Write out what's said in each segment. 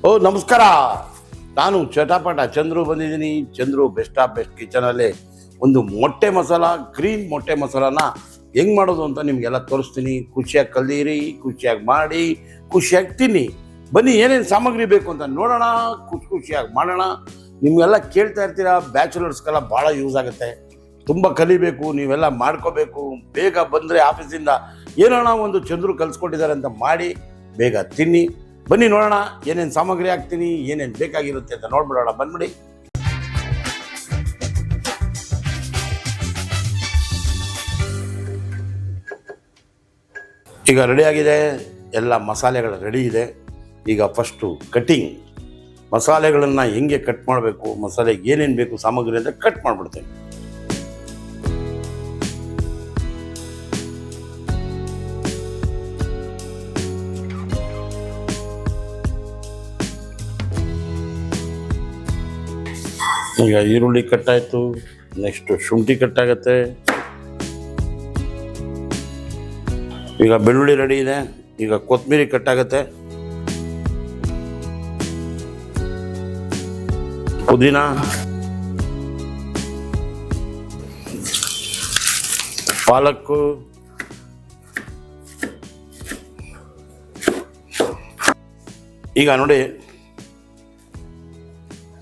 ಓ ನಮಸ್ಕಾರ. ನಾನು ಚಟಾಪಟ ಚಂದ್ರು ಬಂದಿದ್ದೀನಿ. ಚಂದ್ರು ಬೆಸ್ಟ್ ಆಫ್ ಬೆಸ್ಟ್ ಕಿಚನಲ್ಲಿ ಒಂದು ಮೊಟ್ಟೆ ಮಸಾಲ, ಗ್ರೀನ್ ಮೊಟ್ಟೆ ಮಸಾಲಾನ ಹೆಂಗೆ ಮಾಡೋದು ಅಂತ ನಿಮಗೆಲ್ಲ ತೋರಿಸ್ತೀನಿ. ಖುಷಿಯಾಗಿ ಕಲೀರಿ, ಖುಷಿಯಾಗಿ ಮಾಡಿ, ಖುಷಿಯಾಗಿ ತಿನ್ನಿ. ಬನ್ನಿ, ಏನೇನು ಸಾಮಗ್ರಿ ಬೇಕು ಅಂತ ನೋಡೋಣ, ಖುಷಿಯಾಗಿ ಮಾಡೋಣ. ನಿಮಗೆಲ್ಲ ಕೇಳ್ತಾ ಇರ್ತೀರಾ, ಬ್ಯಾಚುಲರ್ಸ್ಗೆಲ್ಲ ಭಾಳ ಯೂಸ್ ಆಗುತ್ತೆ. ತುಂಬ ಕಲಿಬೇಕು, ನೀವೆಲ್ಲ ಮಾಡ್ಕೋಬೇಕು. ಬೇಗ ಬಂದರೆ ಆಫೀಸಿಂದ ಏನೋಣ ಒಂದು ಚಂದ್ರು ಕಲಿಸ್ಕೊಟ್ಟಿದ್ದಾರೆ ಅಂತ ಮಾಡಿ ಬೇಗ ತಿನ್ನಿ. ಬನ್ನಿ ನೋಡೋಣ ಏನೇನು ಸಾಮಗ್ರಿ ಹಾಕ್ತೀನಿ, ಏನೇನು ಬೇಕಾಗಿರುತ್ತೆ ಅಂತ ನೋಡ್ಬಿಡೋಣ. ಬಂದ್ಬಿಡಿ. ಈಗ ರೆಡಿ ಆಗಿದೆ, ಎಲ್ಲ ಮಸಾಲೆಗಳು ರೆಡಿ ಇದೆ. ಈಗ ಫಸ್ಟು ಕಟ್ಟಿಂಗ್, ಮಸಾಲೆಗಳನ್ನು ಹೆಂಗೆ ಕಟ್ ಮಾಡಬೇಕು, ಮಸಾಲೆಗೆ ಏನೇನು ಬೇಕು ಸಾಮಗ್ರಿ ಅಂತ ಕಟ್ ಮಾಡಿಬಿಡ್ತೇನೆ. ಈಗ ಈರುಳ್ಳಿ ಕಟ್ಟಾಯಿತು, ನೆಕ್ಸ್ಟು ಶುಂಠಿ ಕಟ್ಟಾಗತ್ತೆ. ಈಗ ಬೆಳ್ಳುಳ್ಳಿ ರೆಡಿ ಇದೆ. ಈಗ ಕೊತ್ತಂಬರಿ ಕಟ್ಟಾಗತ್ತೆ, ಪುದೀನ, ಪಾಲಕ್ಕು, ಈಗ ನೋಡಿ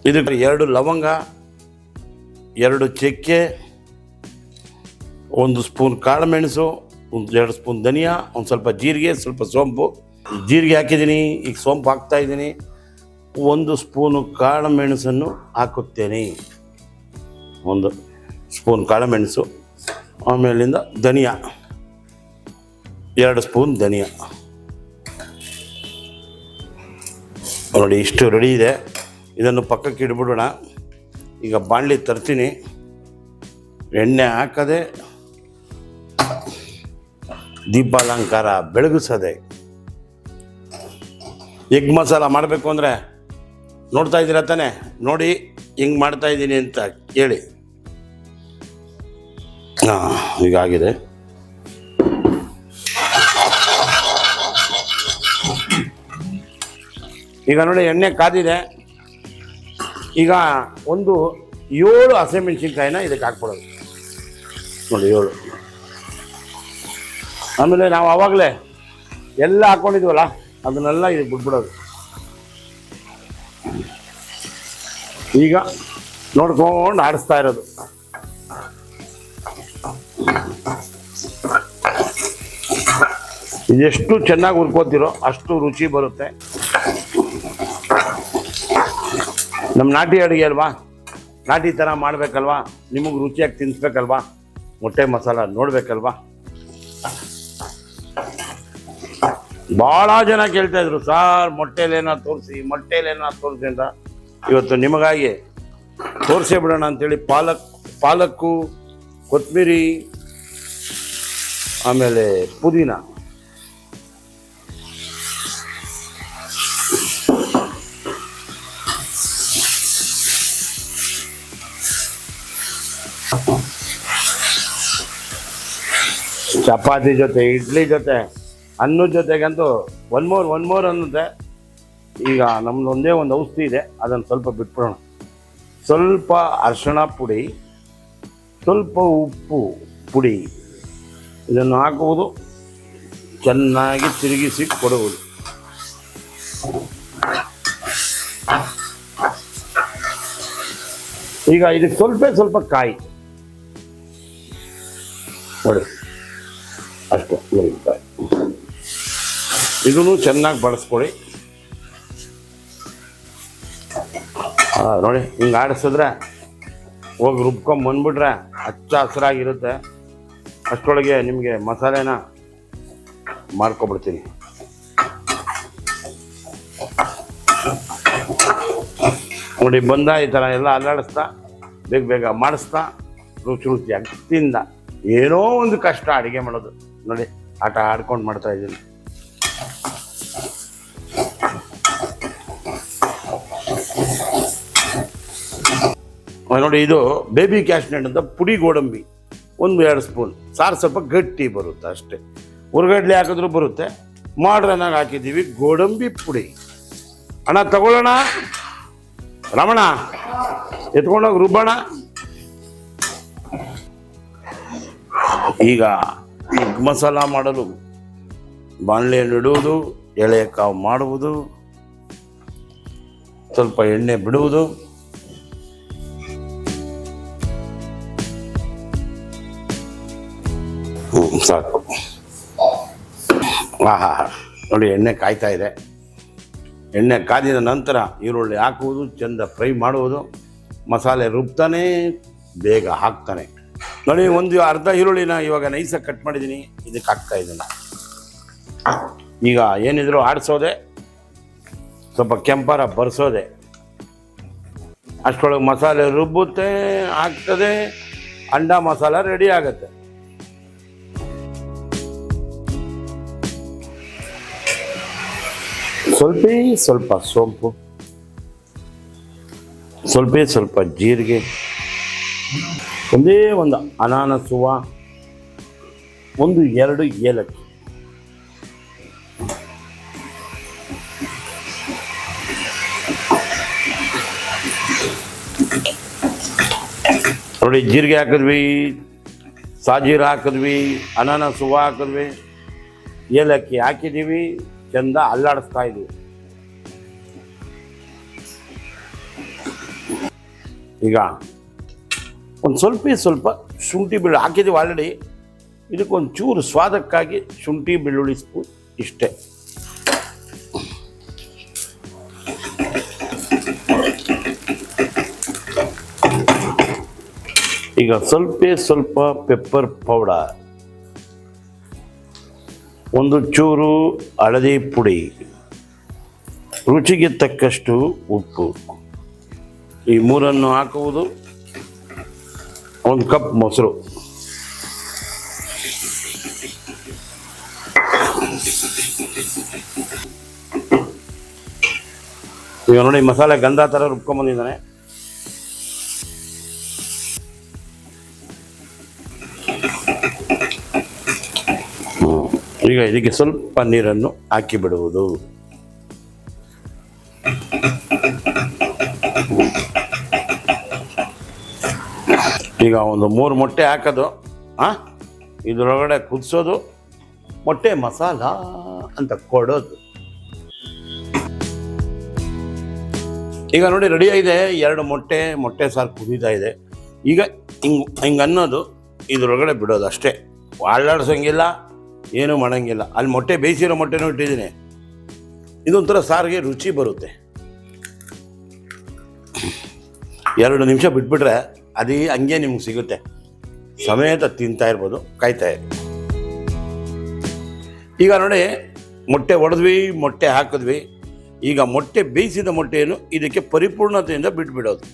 ಇದಕ್ಕೆ 2 ಲವಂಗ, 2 ಚಕ್ಕೆ, 1 ಸ್ಪೂನ್ ಕಾಳುಮೆಣಸು, 2 ಸ್ಪೂನ್ ಧನಿಯಾ, ಒಂದು ಸ್ವಲ್ಪ ಜೀರಿಗೆ, ಸ್ವಲ್ಪ ಸೋಂಪು. ಜೀರಿಗೆ ಹಾಕಿದ್ದೀನಿ, ಈಗ ಸೋಂಪು ಹಾಕ್ತಾ ಇದ್ದೀನಿ. 1 ಸ್ಪೂನು ಕಾಳುಮೆಣಸನ್ನು ಹಾಕುತ್ತೇನೆ, 1 ಸ್ಪೂನ್ ಕಾಳುಮೆಣಸು. ಆಮೇಲಿಂದ ಧನಿಯಾ, 2 ಸ್ಪೂನ್ ಧನಿಯಾ. ನೋಡಿ ಇಷ್ಟು ರೆಡಿ ಇದೆ. ಇದನ್ನು ಪಕ್ಕಕ್ಕೆ ಇಟ್ಬಿಡೋಣ. ಈಗ ಬಾಣಲಿ ತರ್ತೀನಿ, ಎಣ್ಣೆ ಹಾಕದೆ, ದೀಪಾಲಂಕಾರ ಬೆಳಗಿಸದೆ. ಎಗ್ ಮಸಾಲ ಮಾಡಬೇಕು ಅಂದರೆ ನೋಡ್ತಾ ಇದ್ದೀರ ತಾನೆ, ನೋಡಿ ಹೆಂಗೆ ಮಾಡ್ತಾಯಿದ್ದೀನಿ ಅಂತ ಕೇಳಿ. ಹೀಗಾಗಿದೆ. ಈಗ ನೋಡಿ ಎಣ್ಣೆ ಕಾದಿದೆ. ಈಗ ಒಂದು 7 ಹಸಿಮೆಣಸಿನ್ಕಾಯಿನ ಇದಕ್ಕೆ ಹಾಕ್ಬಿಡೋದು. ನೋಡಿ 7. ಆಮೇಲೆ ನಾವು ಆವಾಗಲೇ ಎಲ್ಲ ಹಾಕ್ಕೊಂಡಿದ್ವಲ್ಲ, ಅದನ್ನೆಲ್ಲ ಇದಕ್ಕೆ ಬಿಟ್ಬಿಡೋದು. ಈಗ ನೋಡ್ಕೊಂಡು ಆಡಿಸ್ತಾ ಇರೋದು. ಇದೆಷ್ಟು ಚೆನ್ನಾಗಿ ಹುರ್ಕೋತಿರೋ ಅಷ್ಟು ರುಚಿ ಬರುತ್ತೆ. ನಮ್ಮ ನಾಟಿ ಅಡುಗೆ ಅಲ್ವಾ, ನಾಟಿ ಥರ ಮಾಡಬೇಕಲ್ವಾ, ನಿಮಗೆ ರುಚಿಯಾಗಿ ತಿನ್ನಿಸ್ಬೇಕಲ್ವಾ, ಮೊಟ್ಟೆ ಮಸಾಲ ನೋಡಬೇಕಲ್ವಾ. ಭಾಳ ಜನ ಕೇಳ್ತಾಯಿದ್ರು, ಸಾರ್ ಮೊಟ್ಟೆಲೇನ ತೋರಿಸಿ ಅಂತ. ಇವತ್ತು ನಿಮಗಾಗಿ ತೋರಿಸೇ ಬಿಡೋಣ ಅಂಥೇಳಿ ಪಾಲಕ್ಕು, ಕೊತ್ತಂಬರಿ, ಆಮೇಲೆ ಪುದೀನ, ಚಪಾತಿ ಜೊತೆ, ಇಡ್ಲಿ ಜೊತೆ, ಅನ್ನದ ಜೊತೆಗಂತೂ ಒನ್ ಮೋರ್ ಅನ್ನುತ್ತೆ. ಈಗ ನಮ್ದು ಒಂದೇ ಒಂದು ಔಷಧಿ ಇದೆ, ಅದನ್ನು ಸ್ವಲ್ಪ ಬಿಟ್ಬಿಡೋಣ. ಸ್ವಲ್ಪ ಅರಿಶಿಣ ಪುಡಿ, ಸ್ವಲ್ಪ ಉಪ್ಪು ಪುಡಿ, ಇದನ್ನು ಹಾಕುವುದು, ಚೆನ್ನಾಗಿ ತಿರುಗಿಸಿ ಕೊಡುವುದು. ಈಗ ಇದಕ್ಕೆ ಸ್ವಲ್ಪ ಕಾಯಿ ನೋಡಿ, ಅಷ್ಟೇ ಮುರಿಕಾಯಿ. ಇದನ್ನು ಚೆನ್ನಾಗಿ ಬಳಸ್ಕೊಳ್ಳಿ. ನೋಡಿ ಹಿಂಗೆ ಆಡಿಸಿದ್ರೆ ಹೋಗಿ ರುಬ್ಕೊಂಬಂದ್ಬಿಟ್ರೆ ಹಚ್ಚ ಹಸಿರಾಗಿರುತ್ತೆ. ಅಷ್ಟರೊಳಗೆ ನಿಮಗೆ ಮಸಾಲೆನ ಮಾಡ್ಕೊಬಿಡ್ತೀನಿ. ನೋಡಿ ಬಂದ ಈ ಥರ ಎಲ್ಲ ಅಲ್ಲಾಡಿಸ್ತಾ ಬೇಗ ಮಾಡಿಸ್ತಾ ರುಚಿಯಾಗಿ ತಿಂದ. ಏನೋ ಒಂದು ಕಷ್ಟ ಅಡುಗೆ ಮಾಡೋದು. ನೋಡಿ ಆಟ ಆಡ್ಕೊಂಡು ಮಾಡ್ತಾ ಇದ್ದೀನಿ. ನೋಡಿ ಇದು ಬೇಬಿ ಕ್ಯಾಶ್ನಟ್ ಅಂತ ಪುಡಿ ಗೋಡಂಬಿ, 1-2 ಸ್ಪೂನ್. ಸಾರು ಸ್ವಲ್ಪ ಗಟ್ಟಿ ಬರುತ್ತೆ ಅಷ್ಟೇ. ಹುರ್ಗಡ್ಲೆ ಹಾಕಿದ್ರೂ ಬರುತ್ತೆ. ಮಾಡ್ರನ್ನಾಗಿ ಹಾಕಿದ್ದೀವಿ ಗೋಡಂಬಿ ಪುಡಿ. ಅಣ್ಣ ತಗೊಳ್ಳೋಣ, ರಮಣ ಎತ್ಕೊಂಡೋಗಿ ರುಬ್ಬಣ. ಈಗ ಎಗ್ ಮಸಾಲ ಮಾಡಲು ಬಾಣಲೆಯನ್ನು ಇಡುವುದು, ಎಳೆ ಕಾವು ಮಾಡುವುದು, ಸ್ವಲ್ಪ ಎಣ್ಣೆ ಬಿಡುವುದು, ಸಾಕು. ಆಹಾ ನೋಡಿ, ಎಣ್ಣೆ ಕಾಯ್ತಾ ಇದೆ. ಎಣ್ಣೆ ಕಾದಿದ ನಂತರ ಈರುಳ್ಳಿ ಹಾಕುವುದು, ಚೆಂದ ಫ್ರೈ ಮಾಡುವುದು, ಮಸಾಲೆ ರುಬ್ತಾನೆ, ಬೇಗ ಹಾಕ್ತಾನೆ. ನೋಡಿ, ಒಂದು ಅರ್ಧ ಈರುಳ್ಳಿನ ಇವಾಗ ನೈಸಾಗಿ ಕಟ್ ಮಾಡಿದ್ದೀನಿ, ಇದಕ್ಕೆ ಹಾಕ್ತಾ ಇದ್ದೀನಿ. ಈಗ ಏನಿದ್ರು ಆಡಿಸೋದೆ, ಸ್ವಲ್ಪ ಕೆಂಪರ ಬರ್ಸೋದೆ, ಅಷ್ಟರೊಳಗೆ ಮಸಾಲೆ ರುಬ್ಬುತ್ತೆ, ಆಗ್ತದೆ, ಅಂಡ ಮಸಾಲ ರೆಡಿ ಆಗುತ್ತೆ. ಸ್ವಲ್ಪ ಸೋಂಪು, ಸ್ವಲ್ಪ ಜೀರಿಗೆ, ಒಂದೇ ಒಂದು ಅನಾನಸ್ ಹೂವು, 1-2 ಏಲಕ್ಕಿ, ನೋಡಿ ಜೀರಿಗೆ ಹಾಕಿದ್ವಿ, ಸಾಜೀರ ಹಾಕಿದ್ವಿ, ಅನಾನಸ್ ಹೂವು ಹಾಕಿದ್ವಿ, ಏಲಕ್ಕಿ ಹಾಕಿದ್ದೀವಿ, ಚಂದ ಅಲ್ಲಾಡಿಸ್ತಾ ಇದ್ದೀವಿ. ಈಗ ಒಂದು ಸ್ವಲ್ಪ ಶುಂಠಿ ಬೆಳ್ಳುಳ್ಳಿ ಹಾಕಿದ್ದೀವಿ ಆಲ್ರೆಡಿ. ಇದಕ್ಕೊಂದು ಚೂರು ಸ್ವಾದಕ್ಕಾಗಿ ಶುಂಠಿ ಬೆಳ್ಳುಳ್ಳಿ ಸ್ಪೂನ್ ಇಷ್ಟೇ. ಈಗ ಸ್ವಲ್ಪ ಪೆಪ್ಪರ್ ಪೌಡರ್, ಒಂದು ಚೂರು ಹಳದಿ ಪುಡಿ, ರುಚಿಗೆ ತಕ್ಕಷ್ಟು ಉಪ್ಪು, ಈ ಮೂರನ್ನು ಹಾಕುವುದು, 1 ಕಪ್ ಮೊಸರು. ಈಗ ನೋಡಿ, ಮಸಾಲೆ ಗಂಧ ಥರ ರುಬ್ಕೊಂಬಂದಿದ್ದಾನೆ. ಈಗ ಇದಕ್ಕೆ ಸ್ವಲ್ಪ ನೀರನ್ನು ಹಾಕಿ ಬಿಡುವುದು. ಈಗ ಒಂದು 3 ಮೊಟ್ಟೆ ಹಾಕೋದು, ಇದರೊಳಗಡೆ ಕುದಿಸೋದು, ಮೊಟ್ಟೆ ಮಸಾಲ ಅಂತ ಕೊಡೋದು. ಈಗ ನೋಡಿ ರೆಡಿ ಆಗಿದೆ. 2 ಮೊಟ್ಟೆ ಸಾರು ಕುದೀತಾ ಇದೆ. ಈಗ ಹಿಂಗೆ ಅನ್ನೋದು, ಇದರೊಳಗಡೆ ಬಿಡೋದು ಅಷ್ಟೇ. ಅಲ್ಲಾಡ್ಸೋಂಗಿಲ್ಲ, ಏನೂ ಮಾಡೋಂಗಿಲ್ಲ. ಅಲ್ಲಿ ಮೊಟ್ಟೆ ಬೇಯಿಸಿರೋ ಮೊಟ್ಟೆನೂ ಇಟ್ಟಿದ್ದೀನಿ. ಇದೊಂಥರ ಸಾರಿಗೆ ರುಚಿ ಬರುತ್ತೆ. 2 ನಿಮಿಷ ಬಿಟ್ಬಿಟ್ರೆ ಅದು ಹಂಗೆ ನಿಮ್ಗೆ ಸಿಗುತ್ತೆ, ಸಮೇತ ತಿಂತಾ ಇರ್ಬೋದು, ಕಾಯ್ತಾ ಇರಿ. ಈಗ ನೋಡಿ, ಮೊಟ್ಟೆ ಒಡೆದ್ವಿ, ಮೊಟ್ಟೆ ಹಾಕಿದ್ವಿ. ಈಗ ಮೊಟ್ಟೆ ಬೇಯಿಸಿದ ಮೊಟ್ಟೆಯನ್ನು ಇದಕ್ಕೆ ಪರಿಪೂರ್ಣತೆಯಿಂದ ಬಿಟ್ಬಿಡೋದು.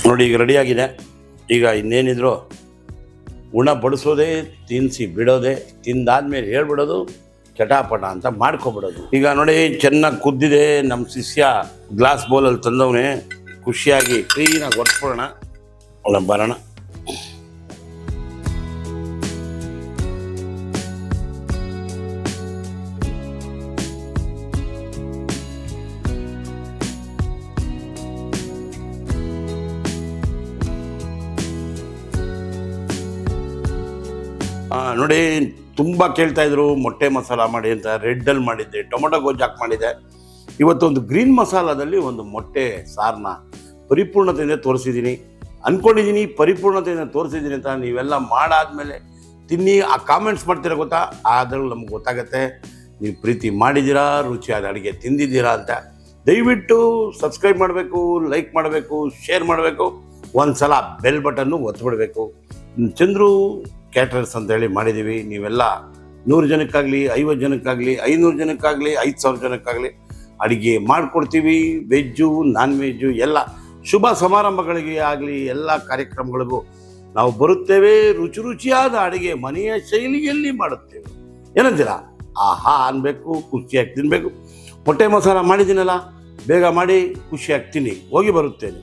ನೋಡಿ, ಈಗ ರೆಡಿಯಾಗಿದೆ. ಈಗ ಇನ್ನೇನಿದ್ರು ಉಣ ಬಡಿಸೋದೇ, ತಿನ್ನಿಸಿ ಬಿಡೋದೆ, ತಿಂದಾದ್ಮೇಲೆ ಹೇಳ್ಬಿಡೋದು, ಚಟಾಪಟ ಅಂತ ಮಾಡ್ಕೊಬಿಡೋದು. ಈಗ ನೋಡಿ, ಚೆನ್ನಾಗಿ ಕುದ್ದಿದೆ. ನಮ್ಮ ಶಿಷ್ಯ ಗ್ಲಾಸ್ ಬೌಲಲ್ಲಿ ತಂದವನೇ, ಖುಷಿಯಾಗಿ ಕ್ಲೀನಾಗಿ ಒರೆಸ್ಬಿಡೋಣ, ಬರೋಣ. ನೋಡಿ, ತುಂಬ ಕೇಳ್ತಾಯಿದ್ರು ಮೊಟ್ಟೆ ಮಸಾಲ ಮಾಡಿ ಅಂತ. ರೆಡ್ಡಲ್ಲಿ ಮಾಡಿದ್ದೆ, ಟೊಮೊಟೊ ಗೊಜ್ಜು ಹಾಕಿ ಮಾಡಿದ್ದೆ. ಇವತ್ತೊಂದು ಗ್ರೀನ್ ಮಸಾಲದಲ್ಲಿ ಒಂದು ಮೊಟ್ಟೆ ಸಾರನ್ನ ಪರಿಪೂರ್ಣತೆಯಿಂದ ತೋರಿಸಿದ್ದೀನಿ. ಅಂದ್ಕೊಂಡಿದ್ದೀನಿ ಪರಿಪೂರ್ಣತೆಯಿಂದ ತೋರಿಸಿದ್ದೀನಿ ಅಂತ. ನೀವೆಲ್ಲ ಮಾಡಾದ್ಮೇಲೆ ತಿನ್ನಿ ಆ ಕಾಮೆಂಟ್ಸ್ ಮಾಡ್ತೀರಾ ಗೊತ್ತಾ, ಅದ್ರಲ್ಲಿ ನಮ್ಗೆ ಗೊತ್ತಾಗುತ್ತೆ ನೀವು ಪ್ರೀತಿ ಮಾಡಿದ್ದೀರಾ, ರುಚಿಯಾದ ಅಡುಗೆ ತಿಂದಿದ್ದೀರಾ ಅಂತ. ದಯವಿಟ್ಟು ಸಬ್ಸ್ಕ್ರೈಬ್ ಮಾಡಬೇಕು, ಲೈಕ್ ಮಾಡಬೇಕು, ಶೇರ್ ಮಾಡಬೇಕು, ಒಂದು ಸಲ ಬೆಲ್ ಬಟನ್ನು ಒತ್ತಿಬಿಡಬೇಕು. ಚಂದ್ರು ಕ್ಯಾಟ್ರರ್ಸ್ ಅಂತೇಳಿ ಮಾಡಿದ್ದೀವಿ. ನೀವೆಲ್ಲ 100 ಜನಕ್ಕಾಗಲಿ, 50 ಜನಕ್ಕಾಗಲಿ, 500 ಜನಕ್ಕಾಗಲಿ, 5000 ಜನಕ್ಕಾಗಲಿ ಅಡುಗೆ ಮಾಡಿಕೊಡ್ತೀವಿ. ವೆಜ್ಜು, ನಾನ್ ವೆಜ್ಜು ಎಲ್ಲ ಶುಭ ಸಮಾರಂಭಗಳಿಗೆ ಆಗಲಿ, ಎಲ್ಲ ಕಾರ್ಯಕ್ರಮಗಳಿಗೂ ನಾವು ಬರುತ್ತೇವೆ. ರುಚಿಯಾದ ಅಡುಗೆ ಮನೆಯ ಶೈಲಿಯಲ್ಲಿ ಮಾಡುತ್ತೇವೆ. ಏನಂತೀರಾ? ಆಹಾ ಅನ್ಬೇಕು, ಖುಷಿಯಾಗಿ ತಿನ್ನಬೇಕು. ಮೊಟ್ಟೆ ಮಸಾಲ ಮಾಡಿದ್ದೀನಲ್ಲ, ಬೇಗ ಮಾಡಿ ಖುಷಿಯಾಗಿ ತಿನ್ನಿ. ಹೋಗಿ ಬರುತ್ತೇನೆ.